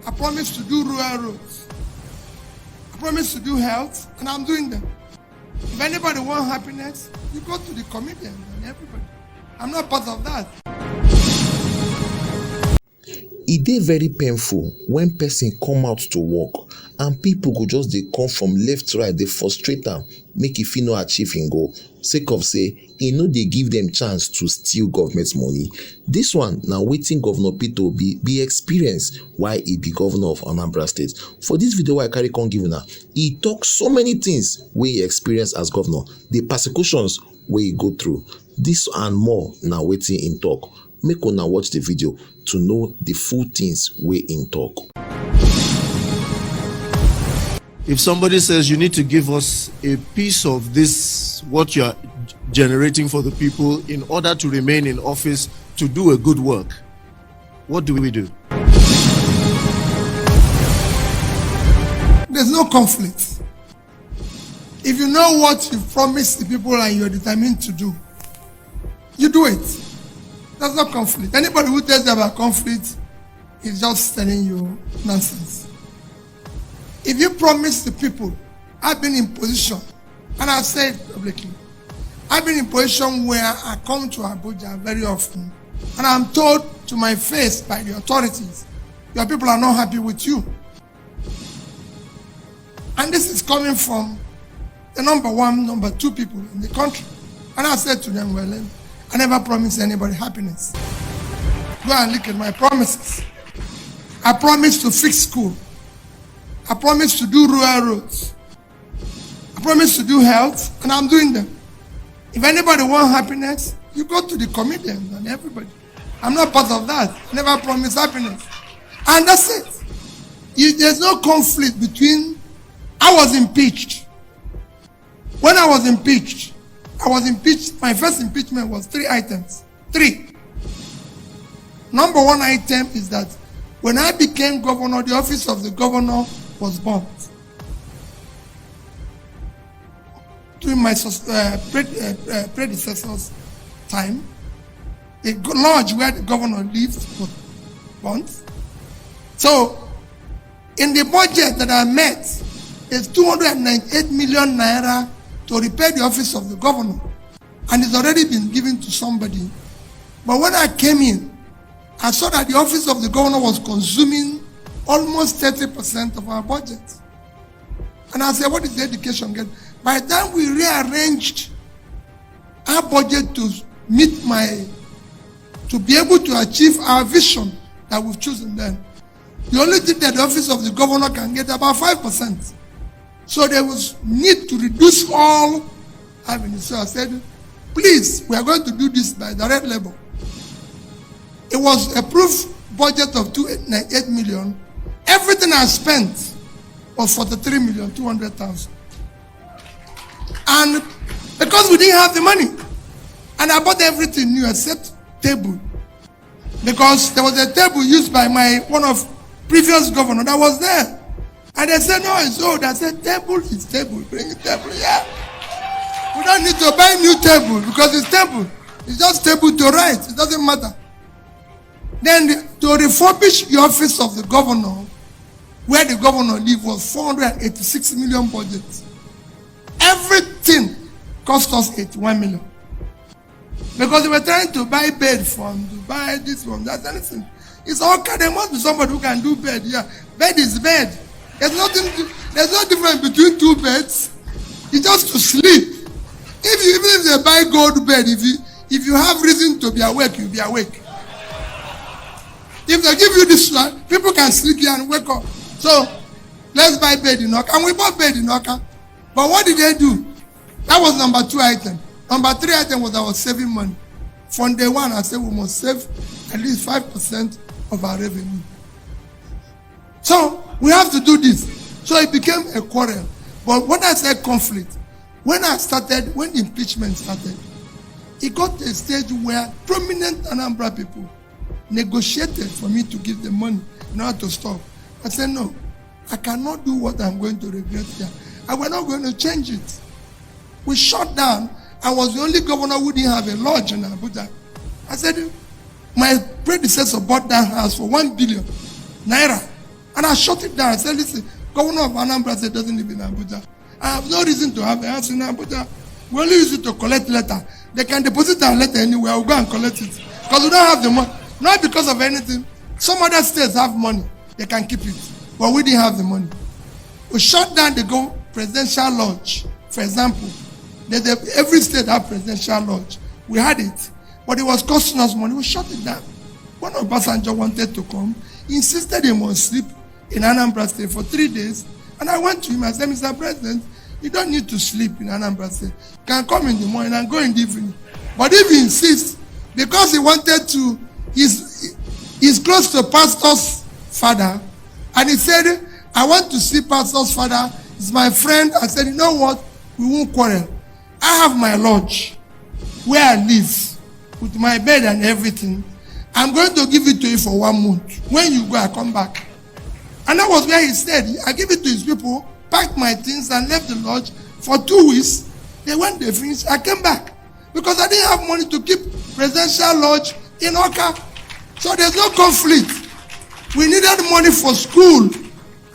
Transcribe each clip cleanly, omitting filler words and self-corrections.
I promised to do rural roads. I promised to do health, and I'm doing them. If anybody wants happiness, you go to the comedians and everybody. I'm not part of that. E dey very painful when person come out to work and people go just dey come from left to right dey frustrate am make e fit no achieve im goal sake of say e no dey give dem chance to steal government money. Dis one na wetin Governor Peter Obi be experience while e be governor of Anambra State. For dis video wey I carry come give una, e talk so many things wey e experience as governor, the persecutions wey e go through. Dis and more na wetin im talk. Make una watch the video to know the full things wey im talk. If somebody says you need to give us a piece of this, what you are generating for the people in order to remain in office to do a good work, what do we do? There's no conflict. If you know what you promised the people and you're determined to do, you do it. There's no conflict. Anybody who tells you about conflict is just telling you nonsense. If you promise the people, I've been in position, and I've said publicly, I've been in position where I come to Abuja very often, and I'm told to my face by the authorities, your people are not happy with you. And this is coming from the number one, number two people in the country. And I said to them, well, I never promised anybody happiness. Go and look at my promises. I promised to fix school. I promised to do rural roads. I promised to do health, and I'm doing them. If anybody wants happiness, you go to the comedians and everybody. I'm not part of that. I never promised happiness. And that's it. There's no conflict between. I was impeached. When I was impeached, my first impeachment was 3 items. 3. Number 1 item is that when I became governor, the office of the governor was burnt. During my predecessor's time, the lodge where the governor lived was burnt. So, in the budget that I met, is 298 million naira to repair the office of the governor, and it's already been given to somebody. But when I came in, I saw that the office of the governor was consuming almost 30% of our budget. And I said, what is the education get? By the time we rearranged our budget to be able to achieve our vision that we've chosen then, the only thing that the office of the governor can get about 5%. So there was need to reduce all avenues. So I said, please, we are going to do this by direct labor. It was approved budget of 298 million. Everything I spent was 43,200,000. And because we didn't have the money, and I bought everything new except table, because there was a table used by one of previous governor that was there. And they said, no, it's old. I said, table is table. Bring a table. Yeah. We don't need to buy new table because it's table. It's just table to write. It doesn't matter. Then to refurbish the office of the governor, where the governor lived, was 486 million budget. Everything cost us 81 million. Because they were trying to buy bed from Dubai, this from that, anything. It's all kind. There must be somebody who can do bed. Yeah. Bed is bed. There's no difference between 2 beds. It's just to sleep. Even if they buy gold bed, if you have reason to be awake, you'll be awake. If they give you this one, people can sleep here and wake up. So let's buy bed in Oka. And we bought bed in Oka. But what did they do? That was number 2 item. Number 3 item was I was saving money. From day one, I said we must save at least 5% of our revenue. So we have to do this. So it became a quarrel. But when I said conflict, when impeachment started, it got to a stage where prominent Anambra people negotiated for me to give them money in order to stop. I said, no, I cannot do what I'm going to regret here. And we're not going to change it. We shut down. I was the only governor who didn't have a lodge in Abuja. I said, my predecessor bought that house for 1 billion naira. And And I shut it down. I said, listen, Governor of Anambra State doesn't live in Abuja. I have no reason to have a house in Abuja. We only use it to collect letter. They can deposit our letter anywhere. We'll go and collect it. Because we don't have the money. Not because of anything. Some other states have money. They can keep it. But we didn't have the money. We shut down the presidential lodge. For example, every state have presidential lodge. We had it. But it was costing us money. We shut it down. When Obasanjo wanted to come, he insisted he must sleep in Anambra State for 3 days. And I went to him and said, Mr. President, you don't need to sleep in Anambra State. You can come in the morning and go in the evening. But if he insists, because he wanted to, he's close to Pastor's father, and he said, I want to see Pastor's father. He's my friend. I said, you know what? We won't quarrel. I have my lodge where I live with my bed and everything. I'm going to give it to you for 1 month. When you go, I come back. And that was where he said, I give it to his people, packed my things and left the lodge for 2 weeks. They went, they finished, I came back. Because I didn't have money to keep presidential lodge in Oka. So there's no conflict. We needed money for school.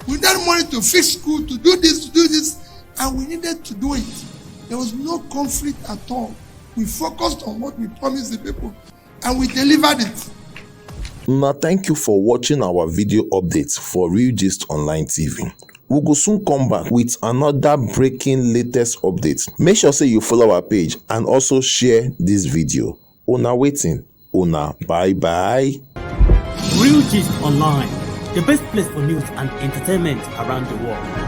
We needed money to fix school, to do this, and we needed to do it. There was no conflict at all. We focused on what we promised the people, and we delivered it. Now, thank you for watching our video updates for Real Gist Online TV. We will soon come back with another breaking latest update. Make sure say you follow our page and also share this video. Una waiting. Una bye bye. Real Gist Online, the best place for news and entertainment around the world.